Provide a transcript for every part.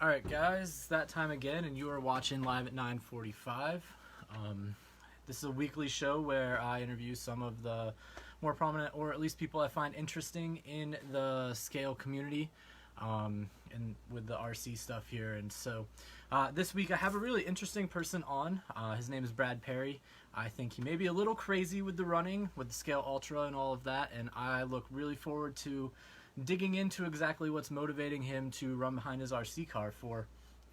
All right, guys, it's that time again, and you are watching live at 9:45. This is a weekly show where I interview some of the more prominent, or at least people I find interesting in the scale community, and with the RC stuff here. And so, this week I have a really interesting person on. His name is Brad Perry. I think he may be a little crazy with the running, with the Scale Ultra and all of that, and I look really forward to digging into exactly what's motivating him to run behind his RC car for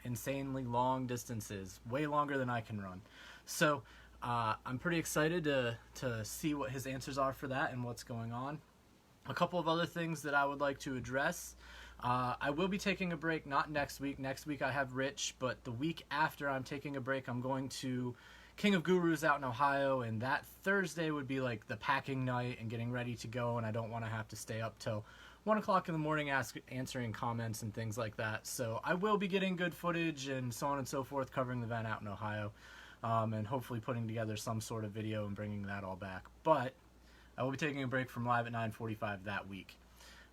insanely long distances, way longer than I can run. So I'm pretty excited to see what his answers are for that and what's going on. A couple of other things that I would like to address. I will be taking a break, not next week. Next week I have Rich, but the week after I'm taking a break, I'm going to King of Gurus out in Ohio, and that Thursday would be like the packing night and getting ready to go, and I don't want to have to stay up till 1 o'clock in the morning answering comments and things like that. So I will be getting good footage and so on and so forth, covering the event out in Ohio, and hopefully putting together some sort of video and bringing that all back. But I will be taking a break from live at 9:45 that week.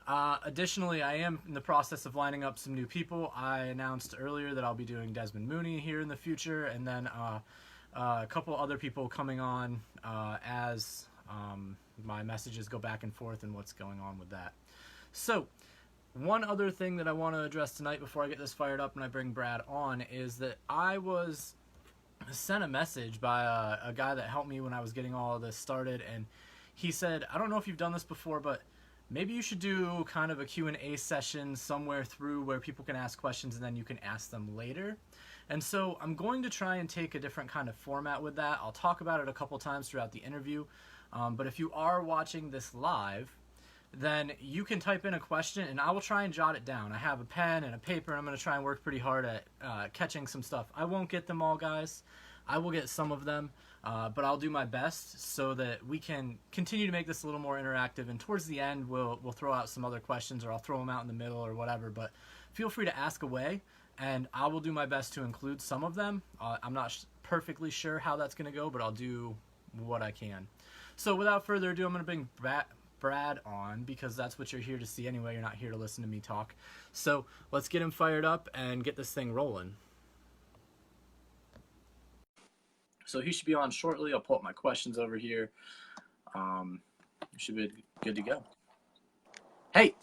Additionally, I am in the process of lining up some new people. I announced earlier that I'll be doing Desmond Mooney here in the future, and then a couple other people coming on as my messages go back and forth and what's going on with that. So, one other thing that I want to address tonight before I get this fired up and I bring Brad on is that I was sent a message by a guy that helped me when I was getting all of this started, and he said, I don't know if you've done this before, but maybe you should do kind of a Q&A session somewhere through where people can ask questions and then you can ask them later. And so I'm going to try and take a different kind of format with that. I'll talk about it a couple times throughout the interview, but if you are watching this live, then you can type in a question and I will try and jot it down. I have a pen and a paper, and I'm going to try and work pretty hard at catching some stuff. I won't get them all, guys. I will get some of them, but I'll do my best so that we can continue to make this a little more interactive, and towards the end we'll throw out some other questions, or I'll throw them out in the middle or whatever, but feel free to ask away, and I will do my best to include some of them. I'm not perfectly sure how that's going to go, but I'll do what I can. So without further ado, I'm going to bring Brad on, because that's what you're here to see anyway. You're not here to listen to me talk. So let's get him fired up and get this thing rolling. So he should be on shortly. I'll pull up my questions over here. Should be good to go. Hey.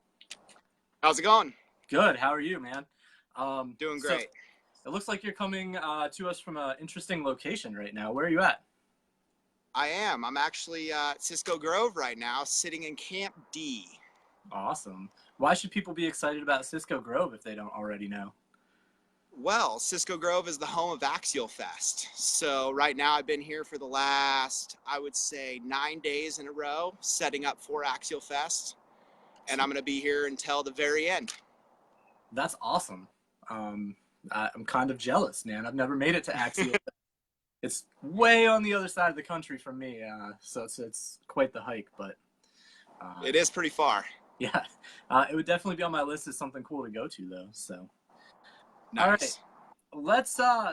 How's it going? Good. How are you, man? Doing great. So it looks like you're coming to us from an interesting location right now. Where are you at? I am. I'm actually at Cisco Grove right now, sitting in Camp D. Awesome. Why should people be excited about Cisco Grove if they don't already know? Well, Cisco Grove is the home of Axial Fest. So right now I've been here for the last, I would say, 9 days in a row, setting up for Axial Fest. And I'm going to be here until the very end. That's awesome. I'm kind of jealous, man. I've never made it to Axial Fest. It's way on the other side of the country from me, so it's quite the hike, but... it is pretty far. Yeah, it would definitely be on my list as something cool to go to, though, so... Nice. All right, let's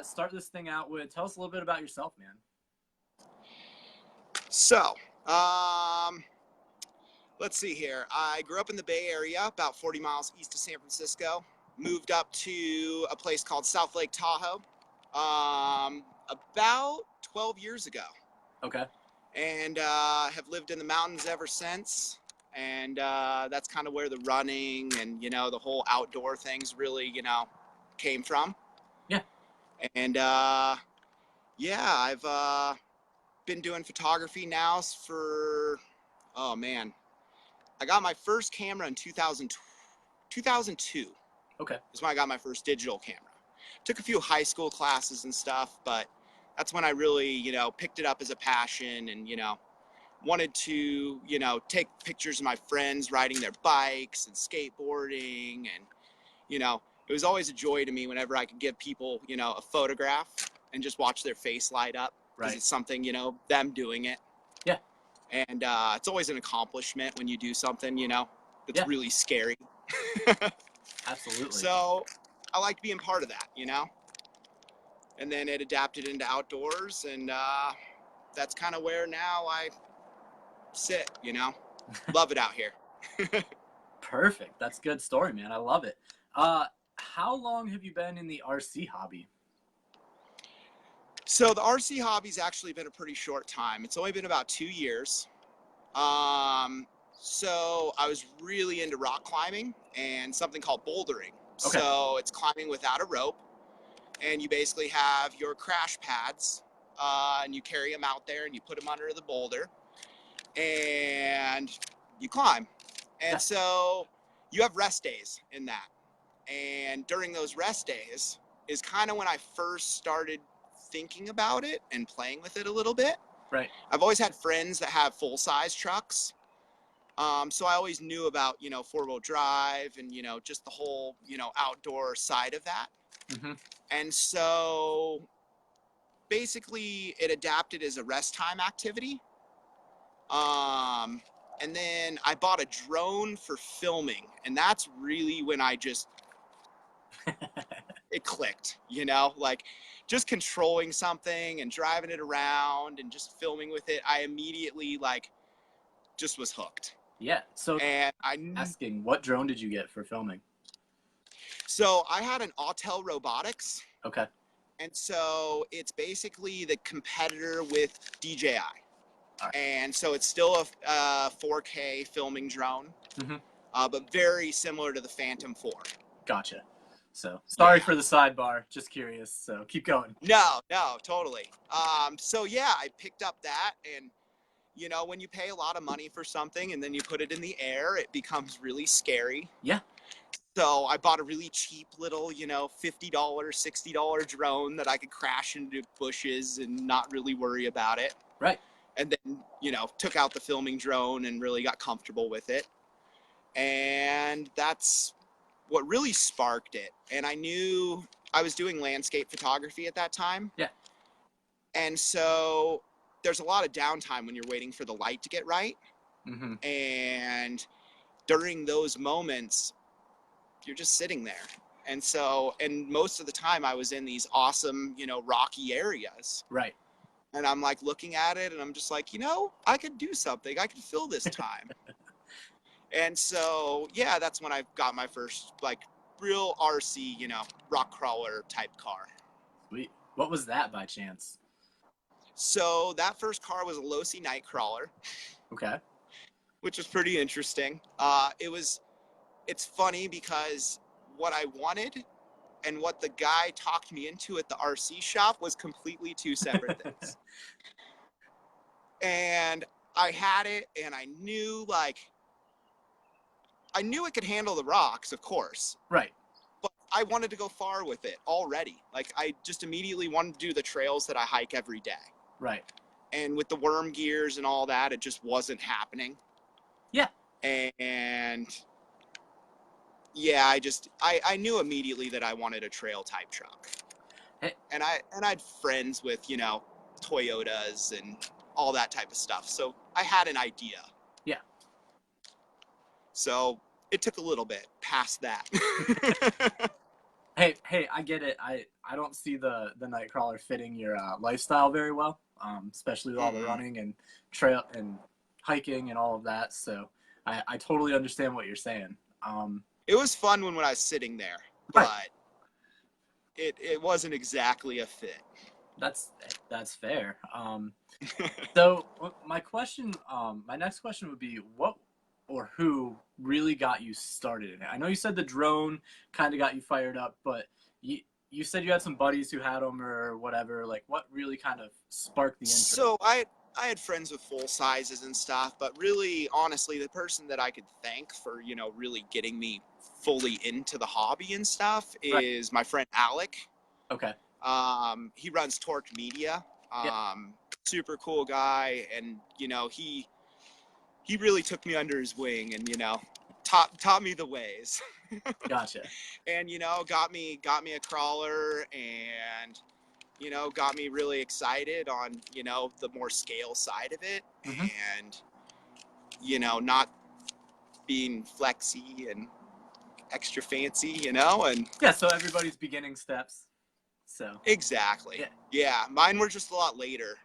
start this thing out with, tell us a little bit about yourself, man. So, let's see here. I grew up in the Bay Area, about 40 miles east of San Francisco. Moved up to a place called South Lake Tahoe about 12 years ago. Okay. And have lived in the mountains ever since. And that's kind of where the running and, the whole outdoor things really, came from. Yeah. And yeah, I've been doing photography now for, oh man, I got my first camera in 2002. Okay. That's when I got my first digital camera. Took a few high school classes and stuff, but that's when I really, picked it up as a passion and, wanted to, take pictures of my friends riding their bikes and skateboarding. And, it was always a joy to me whenever I could give people, a photograph and just watch their face light up. Because it's something, them doing it. Yeah. And it's always an accomplishment when you do something, that's really scary. Absolutely. So I liked being part of that, and then it adapted into outdoors, and that's kind of where now I sit, love it out here. Perfect. That's a good story, man. I love it. how long have you been in the RC hobby? So the RC hobby's actually been a pretty short time. It's only been about 2 years. Um, so I was really into rock climbing and something called bouldering. Okay. So it's climbing without a rope, and you basically have your crash pads, and you carry them out there and you put them under the boulder, and you climb. Yeah. And so you have rest days in that. And during those rest days is kind of when I first started thinking about it and playing with it a little bit. Right. I've always had friends that have full-size trucks. So I always knew about, four-wheel drive and, just the whole, outdoor side of that. Mm-hmm. And so basically it adapted as a rest time activity. And then I bought a drone for filming, and that's really when it clicked, like just controlling something and driving it around and just filming with it. I immediately just was hooked. Yeah. So And asking, what drone did you get for filming? so I had an Autel Robotics. Okay. And so it's basically the competitor with DJI. All right. And so it's still a 4K filming drone, but very similar to the Phantom 4. Gotcha. So sorry for the sidebar. Just curious. So keep going. No, totally. So yeah, I picked up that, and when you pay a lot of money for something and then you put it in the air, it becomes really scary. Yeah. So I bought a really cheap little, $50, $60 drone that I could crash into bushes and not really worry about it. Right. And then, took out the filming drone and really got comfortable with it. And that's what really sparked it. And I knew I was doing landscape photography at that time. Yeah. And so there's a lot of downtime when you're waiting for the light to get right. Mm-hmm. And during those moments, you're just sitting there. And so, and most of the time I was in these awesome, rocky areas. Right. And I'm like looking at it and I'm just like, I could do something. I could fill this time. And so, yeah, that's when I got my first real RC, rock crawler type car. Sweet. What was that by chance? So that first car was a Losi Nightcrawler. Okay. Which was pretty interesting. It's funny because what I wanted and what the guy talked me into at the RC shop was completely two separate things. And I had it, and I knew it could handle the rocks, of course. Right. But I wanted to go far with it already. I just immediately wanted to do the trails that I hike every day. Right. And with the worm gears and all that, it just wasn't happening. Yeah. And yeah, I knew immediately that I wanted a trail type truck. Hey. And I had friends with, Toyotas and all that type of stuff. So I had an idea. Yeah. So it took a little bit past that. Hey, I get it. I don't see the Nightcrawler fitting your lifestyle very well, especially with all the running and trail and hiking and all of that. So I totally understand what you're saying. It was fun when I was sitting there, but it wasn't exactly a fit. That's fair. So my next question would be, what or who really got you started in it? I know you said the drone kind of got you fired up, but you said you had some buddies who had them or whatever. Like, what really kind of sparked the interest? So I had friends with full sizes and stuff, but really, honestly, the person that I could thank for, really getting me fully into the hobby and stuff is my friend Alec. Okay. He runs Torque Media. Super cool guy, and he really took me under his wing and taught me the ways. Gotcha. And got me a crawler, and got me really excited on the more scale side of it. And not being flexy and extra fancy, and yeah, so everybody's beginning steps. So exactly. Yeah, mine were just a lot later.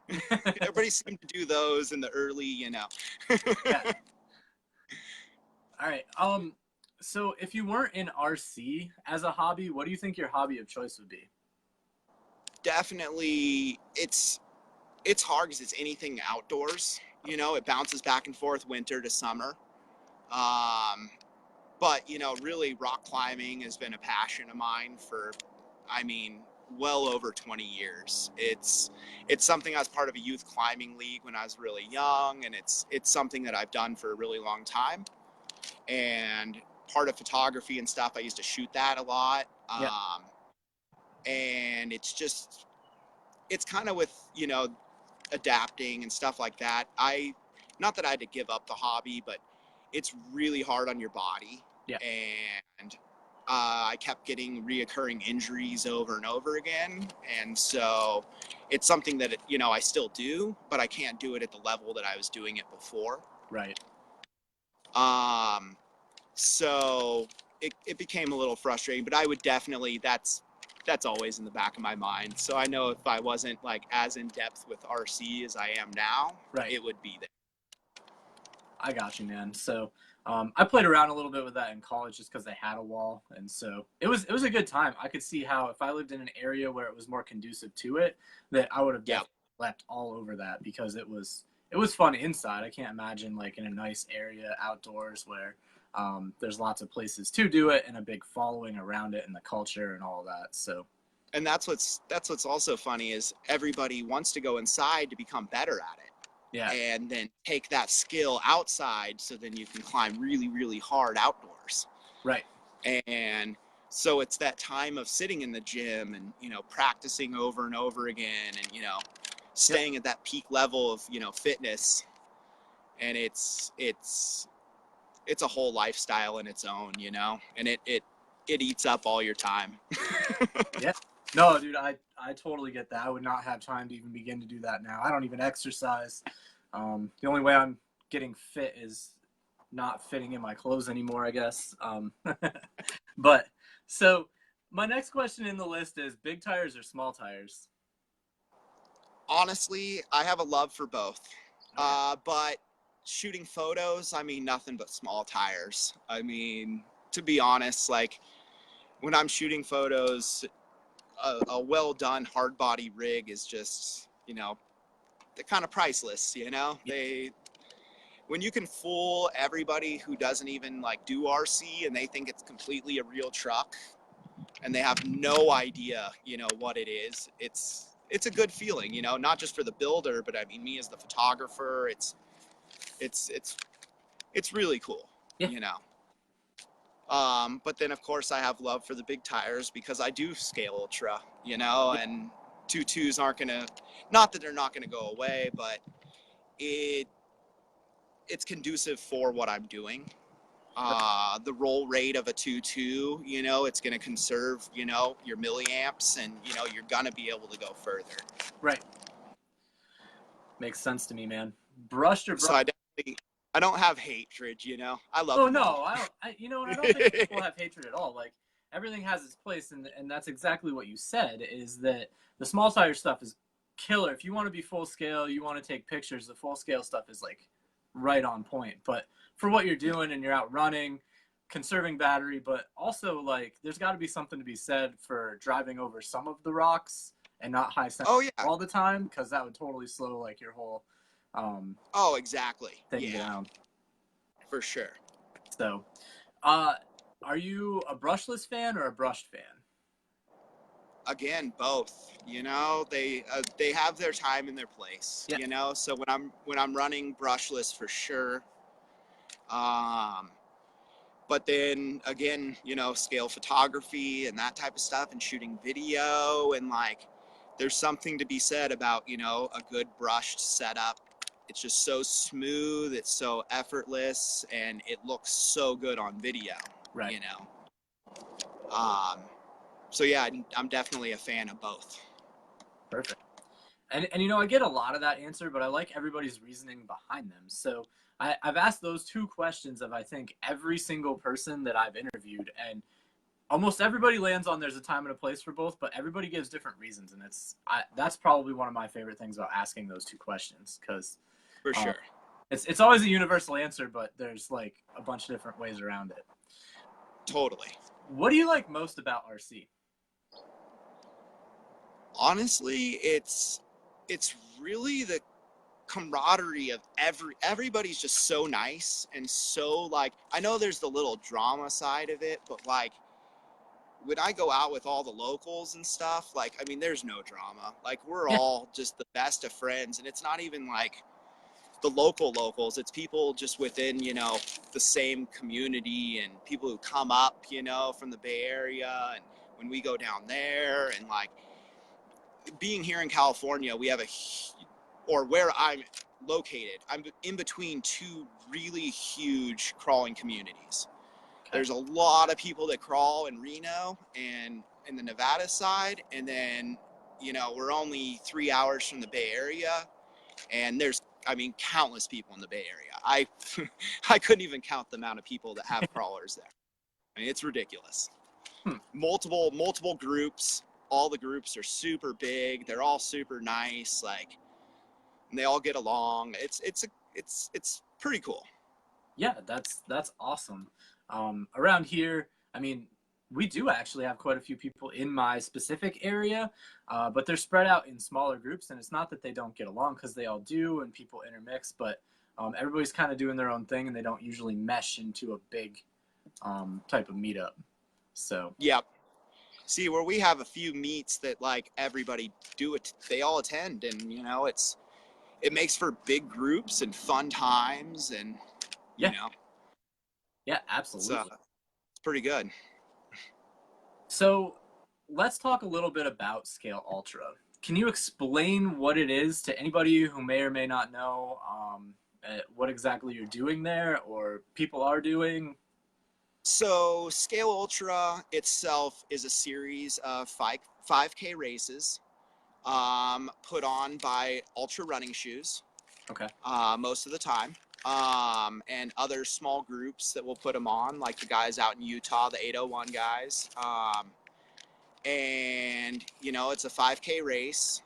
Everybody seemed to do those in the early, Yeah. All right. So if you weren't in RC as a hobby, what do you think your hobby of choice would be? Definitely, it's hard because it's anything outdoors. You know, it bounces back and forth winter to summer. Um, but you know, really, rock climbing has been a passion of mine for, I mean, well over 20 years. It's something I was part of a youth climbing league when I was really young, and it's something that I've done for a really long time. And part of photography and stuff, I used to shoot that a lot. Yeah. And it's kind of with, you know, adapting and stuff like that. Not that I had to give up the hobby, but it's really hard on your body. Yeah. And I kept getting reoccurring injuries over and over again. And so it's something that, you know, I still do, but I can't do it at the level that I was doing it before. Right. So it became a little frustrating, but I would definitely, that's always in the back of my mind. So I know if I wasn't like as in depth with RC as I am now, Right. it would be there. I got you, man. So I played around a little bit with that in college just because they had a wall, and so it was a good time. I could see how if I lived in an area where it was more conducive to it, that I would have definitely leapt all over that because it was fun inside. I can't imagine like in a nice area outdoors where there's lots of places to do it and a big following around it and the culture and all that. So. And that's what's also funny is everybody wants to go inside to become better at it. Yeah. And then take that skill outside so then you can climb really, really hard outdoors. Right. And so it's that time of sitting in the gym and, you know, practicing over and over again and, you know, staying at that peak level of, you know, fitness. And it's a whole lifestyle in its own, you know, and it eats up all your time. Yeah. No, dude, I totally get that. I would not have time to even begin to do that now. I don't even exercise. The only way I'm getting fit is not fitting in my clothes anymore, I guess. But so my next question in the list is big tires or small tires? Honestly, I have a love for both. But shooting photos, I mean, nothing but small tires. I mean, to be honest, like when I'm shooting photos, a well done hard body rig is just, you know, they're kind of priceless, you know. When you can fool everybody who doesn't even like do RC and they think it's completely a real truck and they have no idea, you know, what it is, it's a good feeling, you know, not just for the builder, but I mean me as the photographer. It's really cool, Yeah. you know. But then of course I have love for the big tires because I do scale ultra, you know, and 2.2s aren't gonna, not that they're not gonna go away, but it's conducive for what I'm doing. The roll rate of a 2.2, you know, it's gonna conserve, you know, your milliamps, and you know you're gonna be able to go further. Right. Makes sense to me, man. Brushed or So brushed? I don't have hatred, you know. I love Oh them no, all. I don't. You know what? I don't think people have hatred at all. Like everything has its place, and that's exactly what you said. Is that the small tire stuff is killer. If you want to be full scale, you want to take pictures. The full scale stuff is like right on point. But for what you're doing and you're out running, conserving battery, but also like there's got to be something to be said for driving over some of the rocks and not high center Oh yeah. all the time, because that would totally slow like your whole Oh exactly. thing Yeah. down. For sure. So, are you a brushless fan or a brushed fan? Again, both. You know, they have their time and their place. Yeah. You know, so when I'm running brushless for sure. But then again, you know, scale photography and that type of stuff and shooting video, and like there's something to be said about, you know, a good brushed setup. It's just so smooth, it's so effortless, and it looks so good on video. Right. You know. So yeah, I'm definitely a fan of both. Perfect. And you know, I get a lot of that answer, but I like everybody's reasoning behind them. So I've asked those two questions of I think every single person that I've interviewed, and almost everybody lands on there's a time and a place for both, but everybody gives different reasons, and that's probably one of my favorite things about asking those two questions, because For sure. it's always a universal answer, but there's like a bunch of different ways around it. totally. What do you like most about RC? Honestly, it's really the camaraderie of everybody's just so nice and so like, I know there's the little drama side of it, but like when I go out with all the locals and stuff, like, I mean, there's no drama. Like, we're Yeah, all just the best of friends, and it's not even like the locals. It's people just within, the same community, and people who come up, from the Bay Area, and when we go down there, and like being here in California, we have or where I'm located, I'm in between two really huge crawling communities. okay. There's a lot of people that crawl in Reno and in the Nevada side, and then we're only 3 hours from the Bay Area, and there's, I mean, countless people in the Bay Area. I couldn't even count the amount of people that have crawlers there. I mean, it's ridiculous. Hmm. Multiple groups. All the groups are super big. They're all super nice. Like, and they all get along. It's pretty cool. Yeah, that's awesome. Around here, I mean, we do actually have quite a few people in my specific area, but they're spread out in smaller groups, and it's not that they don't get along because they all do, and people intermix, but everybody's kind of doing their own thing, and they don't usually mesh into a big type of meetup. So Yep. See, where we have a few meets that like everybody they all attend, and it makes for big groups and fun times, and you yeah, know, yeah, it's absolutely. it's pretty good. So let's talk a little bit about Scale Ultra. Can you explain what it is to anybody who may or may not know what exactly you're doing there or people are doing? So Scale Ultra itself is a series of 5K races put on by Ultra Running Shoes Okay. most of the time, and other small groups that will put them on, like the guys out in Utah, the 801 guys. And it's a 5K race,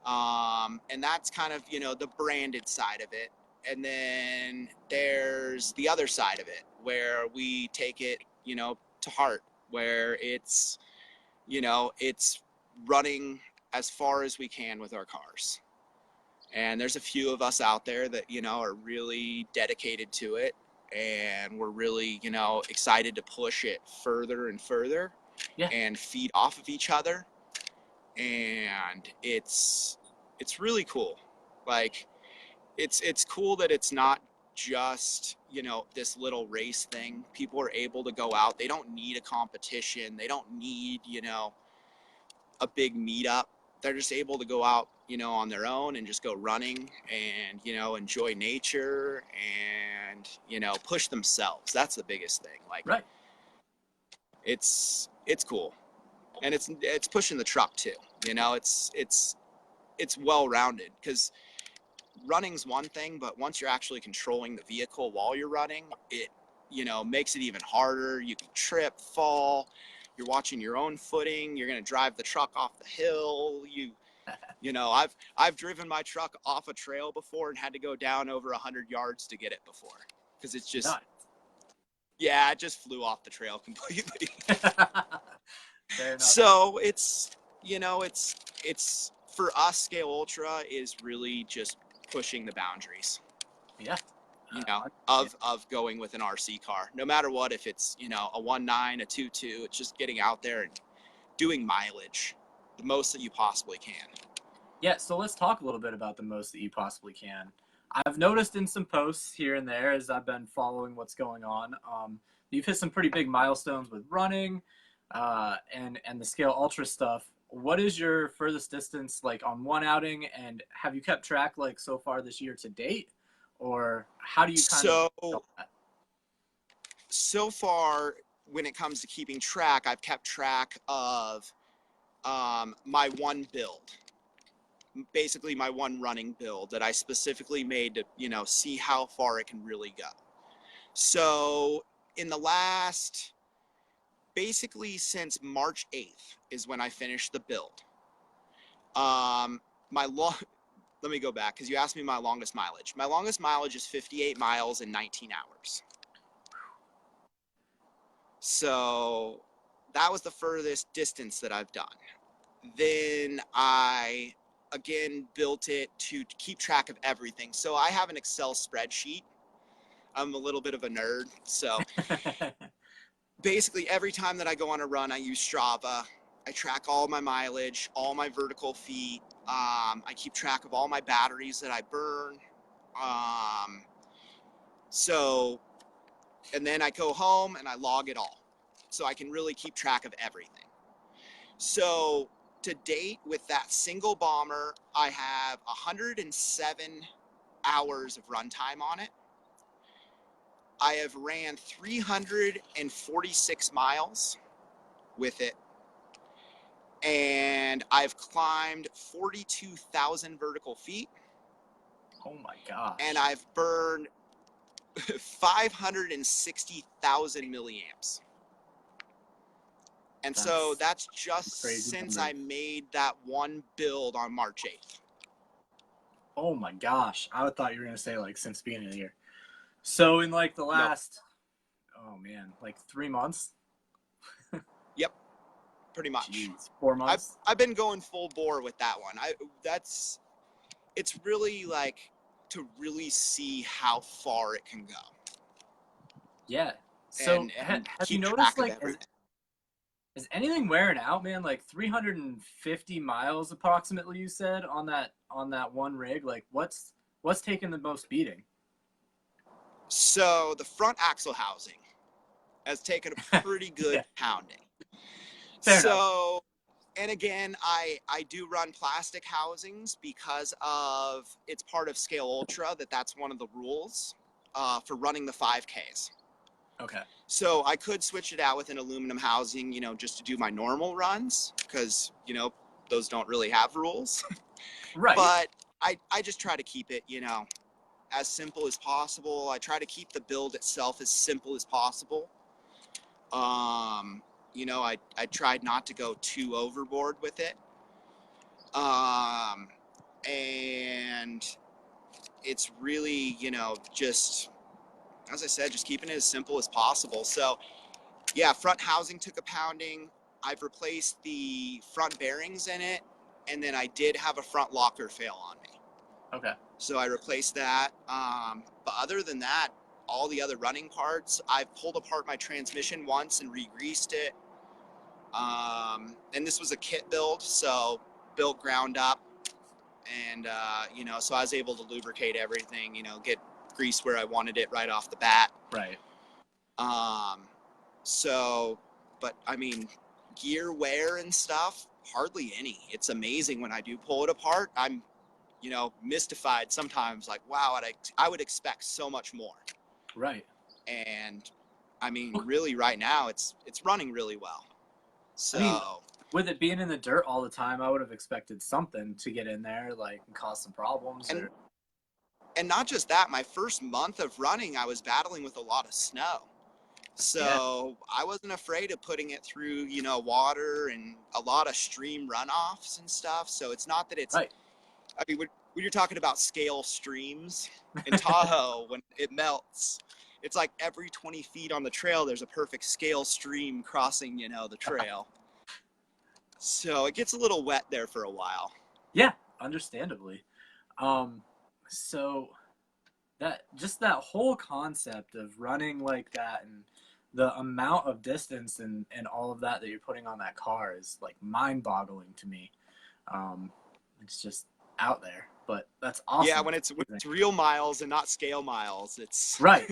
and that's kind of the branded side of it. And then there's the other side of it where we take it to heart, where it's running as far as we can with our cars. And there's a few of us out there that are really dedicated to it, and we're really excited to push it further and further Yeah. and feed off of each other. And it's really cool. Like, it's cool that it's not just this little race thing. People are able to go out. They don't need a competition. They don't need a big meetup. They're just able to go out on their own and just go running and enjoy nature and push themselves. That's the biggest thing. Like, Right. it's cool. And it's pushing the truck too. It's well rounded, because running's one thing, but once you're actually controlling the vehicle while you're running, it makes it even harder. You can trip, fall. You're watching your own footing. You're going to drive the truck off the hill. I've driven my truck off a trail before and had to go down over 100 yards to get it before, because it's just, Not. yeah, it just flew off the trail completely. Fair enough. So it's for us, Scale Ultra is really just pushing the boundaries, Yeah. of going with an RC car, no matter what. If it's a 1.9, a 2.2, it's just getting out there and doing mileage the most that you possibly can. Yeah, so let's talk a little bit about the most that you possibly can. I've noticed in some posts here and there as I've been following what's going on, you've hit some pretty big milestones with running and the Scale Ultra stuff. What is your furthest distance like on one outing, and have you kept track like so far this year to date, or how do you kind of tell that? So far, when it comes to keeping track, I've kept track of my one build, basically my one running build that I specifically made to see how far it can really go. So in the last, basically since March 8th is when I finished the build. My long Let me go back, because you asked me my longest mileage. My longest mileage is 58 miles in 19 hours. So that was the furthest distance that I've done. Then I again built it to keep track of everything. So I have an Excel spreadsheet. I'm a little bit of a nerd. So basically every time that I go on a run, I use Strava. I track all my mileage, all my vertical feet. I keep track of all my batteries that I burn. So, and then I go home and I log it all. So I can really keep track of everything. So to date with that single bomber, I have 107 hours of runtime on it. I have ran 346 miles with it. And I've climbed 42,000 vertical feet. Oh my gosh. And I've burned 560,000 milliamps. And so that's just since I made that one build on March 8th. Oh my gosh. I thought you were going to say like since the beginning of the year. So in like the last, oh man, like 3 months? Yep, pretty much. Jeez, 4 months? I've been going full bore with that one. It's really like to really see how far it can go. Yeah. So and have you keep noticed track of like everything. is anything wearing out, man? Like 350 miles approximately you said on that one rig. Like what's taking the most beating? So the front axle housing has taken a pretty good pounding. Fair enough. And again, I do run plastic housings because of it's part of Scale Ultra that's one of the rules for running the 5Ks. Okay. So I could switch it out with an aluminum housing, just to do my normal runs because, those don't really have rules. Right. But I just try to keep it, as simple as possible. I try to keep the build itself as simple as possible. I tried not to go too overboard with it. And it's really, just, as I said, just keeping it as simple as possible. So yeah, front housing took a pounding. I've replaced the front bearings in it. And then I did have a front locker fail on me. Okay. So I replaced that. But other than that, all the other running parts, I've pulled apart my transmission once and re-greased it. And this was a kit build, so built ground up. And, so I was able to lubricate everything, get grease where I wanted it right off the bat. Right. But I mean, gear wear and stuff, hardly any. It's amazing when I do pull it apart. I'm, mystified sometimes, like, wow, I would expect so much more. Right. And I mean, really right now it's running really well. So, I mean, with it being in the dirt all the time, I would have expected something to get in there, like, and cause some problems. And not just that, my first month of running, I was battling with a lot of snow. So I wasn't afraid of putting it through, water and a lot of stream runoffs and stuff. So it's not that it's, right. I mean, when you're talking about scale streams in Tahoe, when it melts, it's like every 20 feet on the trail, there's a perfect scale stream crossing, the trail. So it gets a little wet there for a while. Yeah, understandably. So that whole concept of running like that and the amount of distance and all of that you're putting on that car is like mind-boggling to me. It's just out there, but that's awesome. Yeah, when it's real miles and not scale miles, it's right.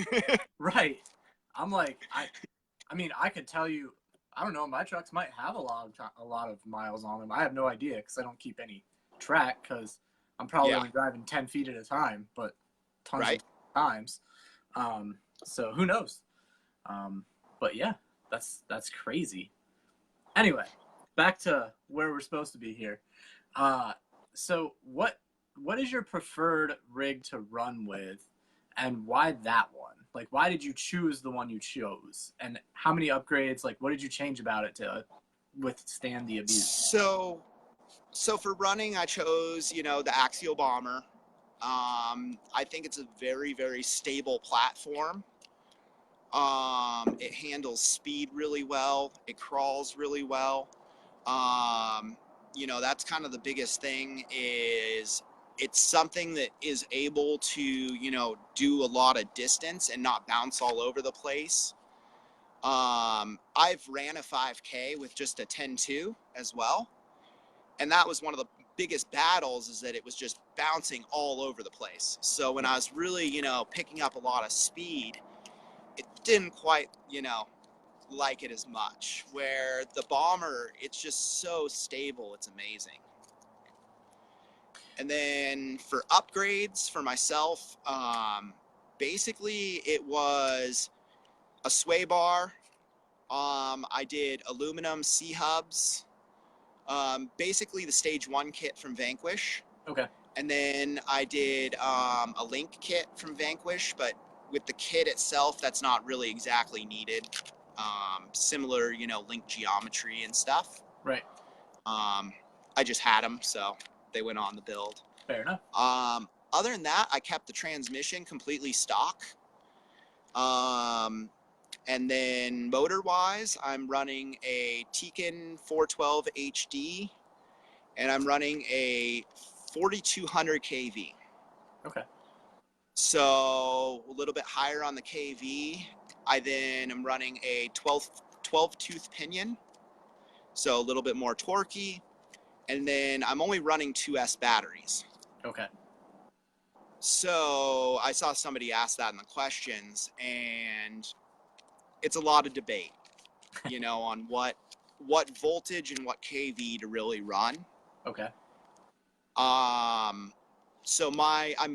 I'm like, I mean, I could tell you, I don't know, my trucks might have a lot of miles on them. I have no idea because I don't keep any track because I'm probably only driving 10 feet at a time, but tons of times. So who knows? But yeah, that's crazy. Anyway, back to where we're supposed to be here. So what is your preferred rig to run with, and why that one? Like, why did you choose the one you chose, and how many upgrades? Like, what did you change about it to withstand the abuse? So for running, I chose, the Axial Bomber. I think it's a very, very stable platform. It handles speed really well. It crawls really well. You know, that's kind of the biggest thing, is it's something that is able to, you know, do a lot of distance and not bounce all over the place. I've ran a 5K with just a 10.2 as well. And that was one of the biggest battles, is that it was just bouncing all over the place. So when I was really, you know, picking up a lot of speed, it didn't quite, you know, like it as much. Where the bomber, it's just so stable, it's amazing. And then for upgrades for myself, basically it was a sway bar. I did aluminum C-hubs, basically the stage 1 kit from Vanquish. Okay. And then I did a link kit from Vanquish, but with the kit itself, that's not really exactly needed. Similar, you know, link geometry and stuff. Right. I just had them, so they went on the build. Fair enough. Other than that, I kept the transmission completely stock. And then motor-wise, I'm running a Tekin 412 HD, and I'm running a 4200 kV. Okay. So a little bit higher on the kV. I then am running a 12 tooth pinion, so a little bit more torquey. And then I'm only running 2S batteries. Okay. So I saw somebody ask that in the questions, and it's a lot of debate, you know, on what voltage and what kV to really run. Okay. So I'm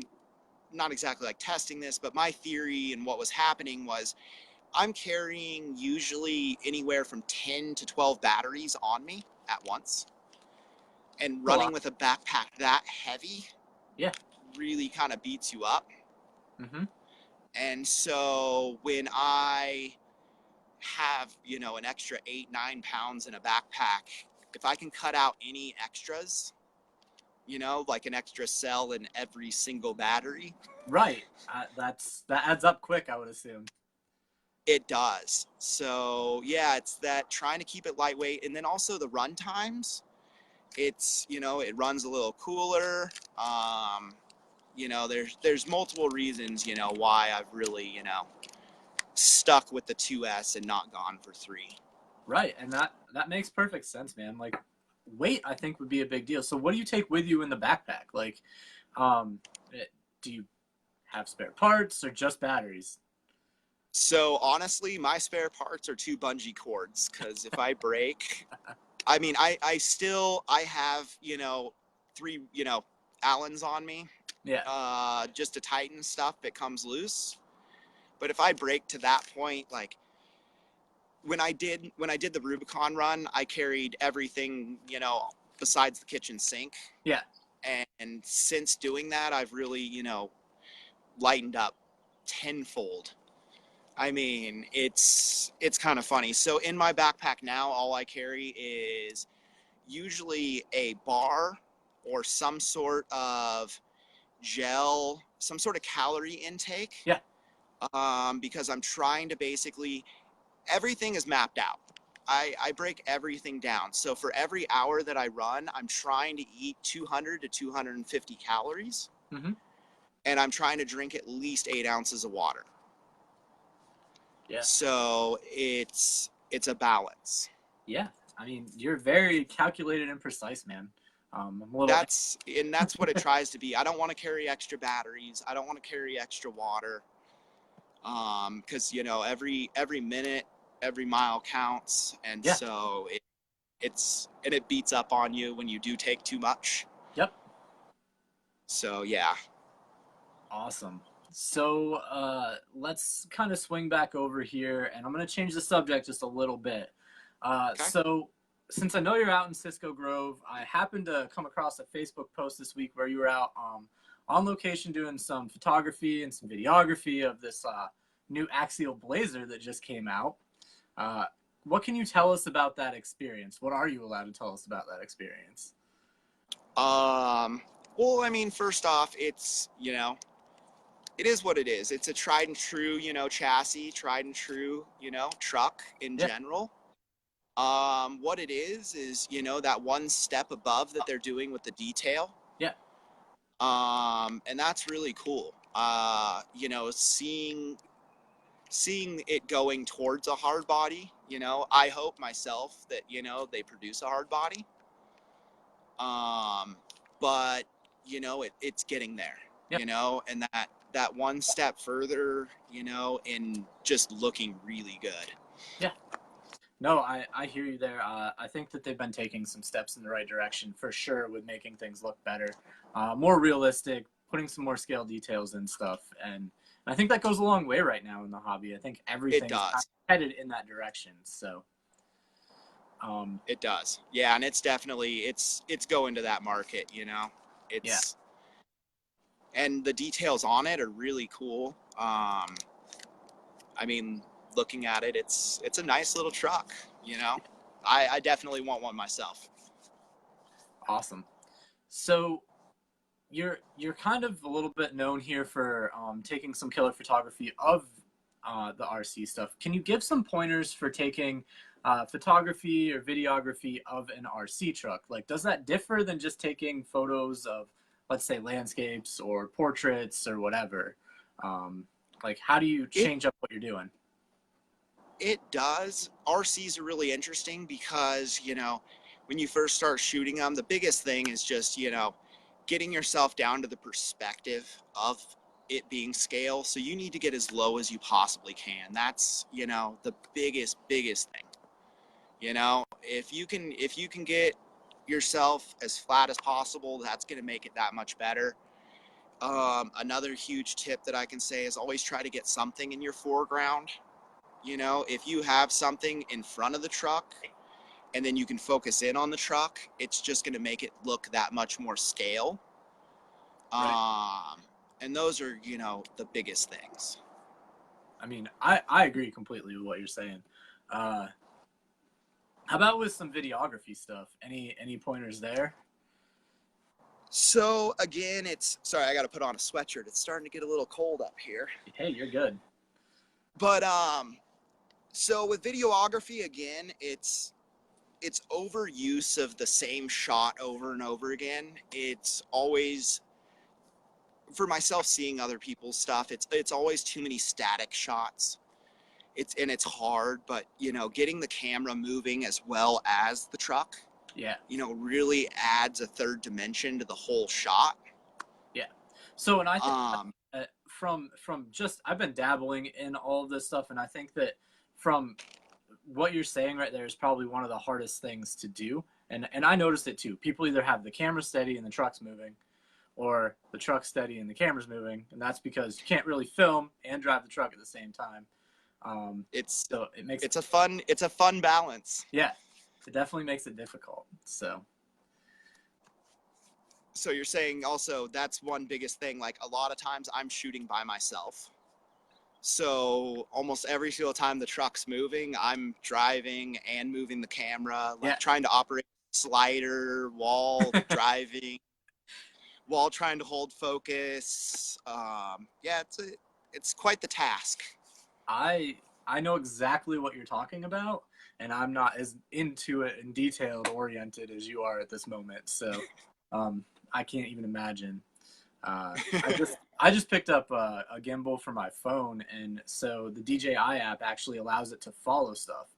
not exactly like testing this, but my theory and what was happening was I'm carrying usually anywhere from 10 to 12 batteries on me at once. And running with a backpack that heavy, yeah, really kind of beats you up. Mm-hmm. And so when I have, you know, an extra 8-9 pounds in a backpack, if I can cut out any extras, you know, like an extra cell in every single battery. Right. That adds up quick, I would assume. It does. So yeah, it's that, trying to keep it lightweight, and then also the run times. It's, you know, it runs a little cooler. You know, there's multiple reasons, you know, why I've really, you know, stuck with the 2S and not gone for 3. Right, and that makes perfect sense, man. Like, weight, I think, would be a big deal. So what do you take with you in the backpack? Like, do you have spare parts or just batteries? So honestly, my spare parts are 2 bungee cords, because if I break, I mean, I have, you know, 3, you know, Allens on me. Yeah. Just to tighten stuff that comes loose. But if I break to that point, like when I did the Rubicon run, I carried everything, you know, besides the kitchen sink. Yeah. And since doing that, I've really, you know, lightened up tenfold. I mean, it's kind of funny. So in my backpack now, all I carry is usually a bar or some sort of gel, some sort of calorie intake. Yeah. Because I'm trying to basically, everything is mapped out. I break everything down. So for every hour that I run, I'm trying to eat 200 to 250 calories. Mm-hmm. And I'm trying to drink at least 8 ounces of water. Yeah. So it's a balance. Yeah. I mean, you're very calculated and precise, man. I'm a little... That's what it tries to be. I don't want to carry extra batteries. I don't want to carry extra water. Because, you know, every minute, every mile counts. And yeah. So it beats up on you when you do take too much. Yep. So yeah. Awesome. So let's kind of swing back over here, and I'm going to change the subject just a little bit. Okay. So since I know you're out in Cisco Grove, I happened to come across a Facebook post this week where you were out on location doing some photography and some videography of this new axial blazer that just came out. What can you tell us about that experience? What are you allowed to tell us about that experience? Well, I mean, first off, it's, you know, it is what it is. It's a tried and true, chassis, tried and true, truck in Yeah. general. What it is, that one step above that they're doing with the detail. Yeah. And that's really cool. Seeing it going towards a hard body, I hope myself that, they produce a hard body. But it's getting there, Yeah. and that one step further, in just looking really good. Yeah. No, I hear you there. I think that they've been taking some steps in the right direction for sure with making things look better, more realistic, putting some more scale details and stuff. And I think that goes a long way right now in the hobby. I think It everything's kind of does. headed in that direction. So, It does. Yeah, and it's definitely it's going to that market, yeah, It's and the details on it are really cool. I mean, looking at it, it's a nice little truck, I definitely want one myself. awesome. So you're kind of a little bit known here for taking some killer photography of the RC stuff. Can you give some pointers for taking photography or videography of an RC truck? Like, does that differ than just taking photos of, let's say, landscapes or portraits or whatever? Like, how do you It change up what you're doing? it does. RCs are really interesting because, when you first start shooting them, the biggest thing is just, getting yourself down to the perspective of it being scale. So you need to get as low as you possibly can. That's, the biggest thing. If you can get yourself as flat as possible, that's going to make it that much better. Another huge tip that I can say is always try to get something in your foreground. If you have something in front of the truck and then you can focus in on the truck, it's just going to make it look that much more scale. Right. And those are, the biggest things. I mean, I agree completely with what you're saying. Uh, how about with some videography stuff? Any pointers there? So again, sorry, I got to put on a sweatshirt. It's starting to get a little cold up here. Hey, you're good. But so with videography, again, it's overuse of the same shot over and over again. It's always, for myself, seeing other people's stuff, it's always too many static shots. It's hard, but getting the camera moving as well as the truck, Yeah. really adds a third dimension to the whole shot. Yeah. So, and I think Um, from just I've been dabbling in all of this stuff, and I think that from what you're saying right there is probably one of the hardest things to do. And I noticed it too. People either have the camera steady and the truck's moving, or the truck's steady and the camera's moving, and that's because you can't really film and drive the truck at the same time. it's So it makes it's a fun balance. yeah, it definitely makes it difficult. So So you're saying also that's one biggest thing. Like a lot of times I'm shooting by myself. So almost every single time the truck's moving, I'm driving and moving the camera, like yeah, trying to operate slider while driving, while trying to hold focus. Yeah, it's quite the task. I know exactly what you're talking about, and I'm not as into it and detailed oriented as you are at this moment. So I can't even imagine. I just picked up a gimbal for my phone, and so the DJI app actually allows it to follow stuff,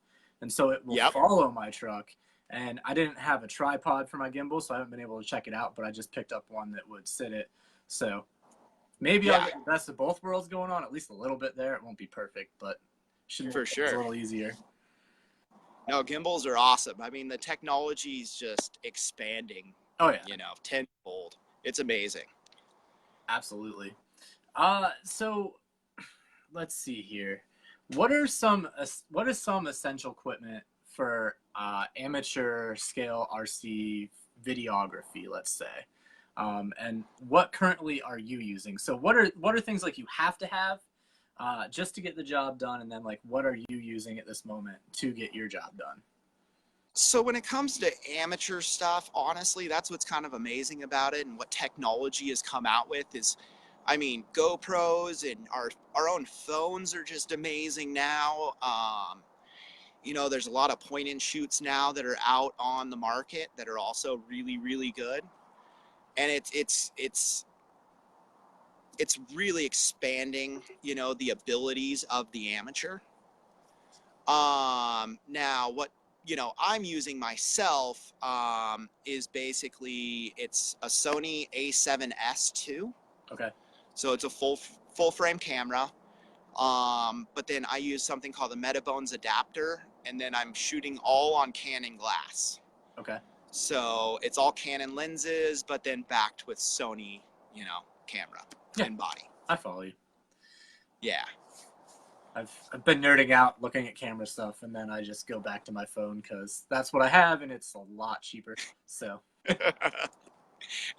and so it will Yep. follow my truck. And I didn't have a tripod for my gimbal, so I haven't been able to check it out. But I just picked up one that would sit it. So maybe I'll Yeah, get the best of both worlds going on, at least a little bit there. It won't be perfect, but should make for things a sure. little easier. No, gimbals are awesome. I mean, the technology is just expanding, Oh yeah, tenfold. It's amazing. absolutely. So let's see here. What is some essential equipment for amateur scale RC videography? Let's say, and what currently are you using? So what are things like you have to have just to get the job done, and then like what are you using at this moment to get your job done? So when it comes to amateur stuff, honestly, that's what's kind of amazing about it, and what technology has come out with is, I mean, GoPros and our own phones are just amazing now. You know, there's a lot of point and shoots now that are out on the market that are also really, really good. And it's really expanding, you know, the abilities of the amateur. Now what, you know, I'm using myself, is basically, it's a Sony A7S II. Okay. So it's a full frame camera. But then I use something called the Metabones adapter, and then I'm shooting all on Canon glass. Okay. So it's all Canon lenses, but then backed with Sony, you know, camera and body. I follow you. Yeah. I've been nerding out looking at camera stuff, and then I just go back to my phone because that's what I have, and it's a lot cheaper. So.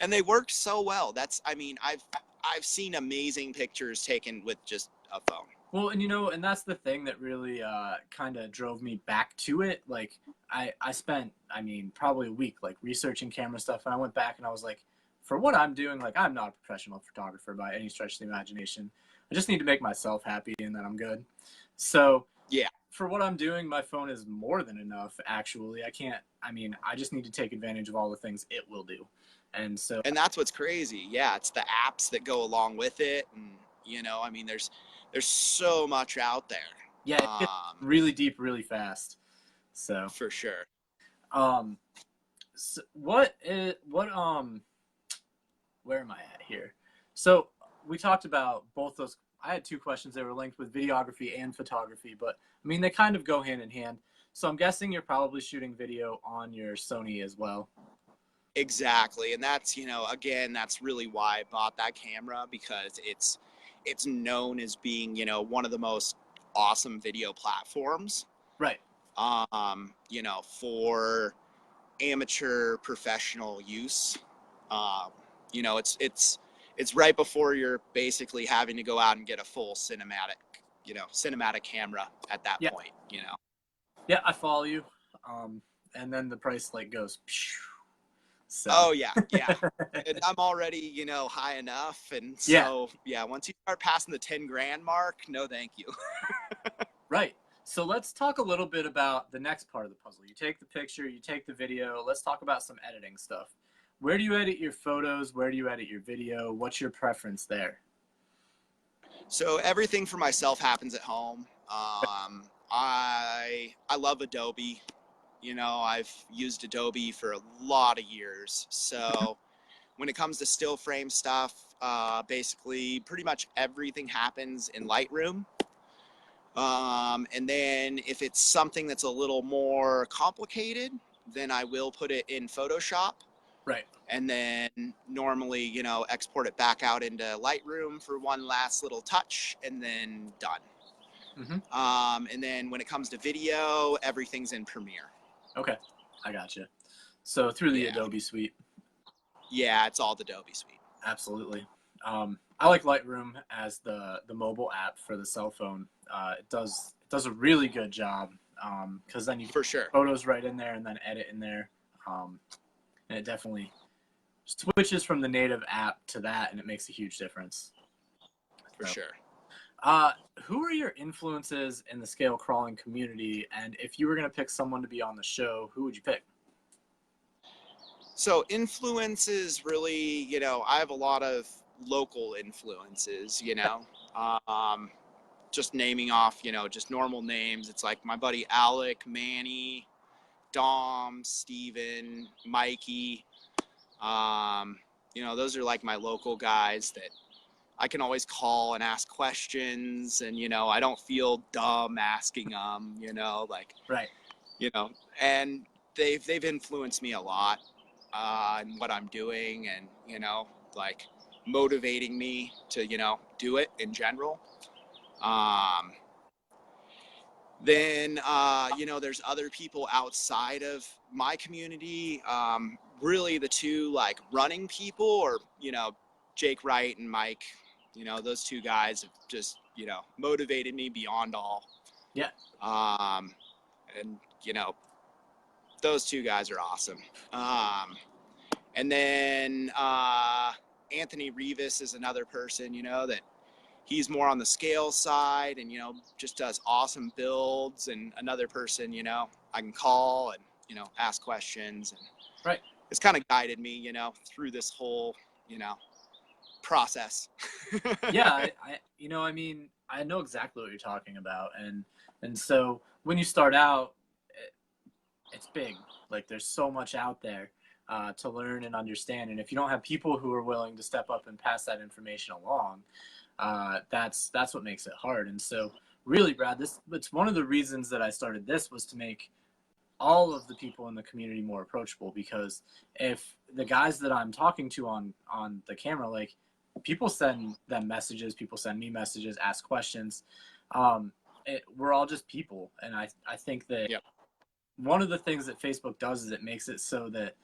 And they work so well. I mean, I've seen amazing pictures taken with just a phone. Well, and you know, and that's the thing that really kind of drove me back to it. Like, I spent, I mean, probably a week like researching camera stuff, and I went back and I was like, for what I'm doing, like, I'm not a professional photographer by any stretch of the imagination. I just need to make myself happy, and then I'm good. So Yeah. For what I'm doing, my phone is more than enough. Actually, I just need to take advantage of all the things it will do, and that's what's crazy. Yeah, it's the apps that go along with it, and you know, I mean, there's so much out there. Yeah, it gets really deep, really fast. So for sure. So where am I at here? So we talked about both those. I had two questions that were linked with videography and photography, but I mean, they kind of go hand in hand. So I'm guessing you're probably shooting video on your Sony as well. Exactly. And that's, you know, again, that's really why I bought that camera, because it's known as being, you know, one of the most awesome video platforms. Right. You know, for amateur professional use. You know, it's right before you're basically having to go out and get a full cinematic camera at that point, you know. Yeah, I follow you. And then the price like goes. So. Oh yeah. And I'm already, you know, high enough, and so yeah, once you start passing the 10 grand mark, no thank you. Right. So let's talk a little bit about the next part of the puzzle. You take the picture, you take the video. Let's talk about some editing stuff. Where do you edit your photos? Where do you edit your video? What's your preference there? So everything for myself happens at home. I love Adobe. You know, I've used Adobe for a lot of years. So when it comes to still frame stuff, basically pretty much everything happens in Lightroom. And then if it's something that's a little more complicated, then I will put it in Photoshop. Right. And then normally, you know, export it back out into Lightroom for one last little touch, and then done. Mm-hmm. And then when it comes to video, everything's in Premiere. Okay, I gotcha. So through the Adobe suite. Yeah, it's all the Adobe suite. Absolutely. I like Lightroom as the mobile app for the cell phone. It does a really good job, because then you for sure photos right in there and then edit in there, and it definitely switches from the native app to that, and it makes a huge difference. For sure. Who are your influences in the scale crawling community? And if you were going to pick someone to be on the show, who would you pick? So influences, really, you know, I have a lot of local influences, you know, just naming off, you know, just normal names. It's like my buddy Alec, Manny, Dom, Steven, Mikey. You know, those are like my local guys that I can always call and ask questions, and, you know, I don't feel dumb asking them, you know, like, right. You know, and they've influenced me a lot, in what I'm doing, and, you know, like motivating me to, you know, do it in general. Then, you know, there's other people outside of my community. Really the two like running people, or, you know, Jake Wright and Mike, you know, those two guys have just, you know, motivated me beyond all. Yeah. And, you know, those two guys are awesome. And then, Anthony Rivas is another person, you know, that he's more on the scale side and, you know, just does awesome builds. And another person, you know, I can call and, you know, ask questions. And Right. it's kind of guided me, you know, through this whole, you know, process. Yeah, you know, I mean, I know exactly what you're talking about, and so when you start out, it's big. Like there's so much out there to learn and understand, and if you don't have people who are willing to step up and pass that information along, that's what makes it hard. And so, really, Brad, it's one of the reasons that I started this was to make all of the people in the community more approachable, because if the guys that I'm talking to on the camera, like people send them messages, people send me messages, ask questions. We're all just people, and I think that Yep. one of the things that Facebook does is it makes it so that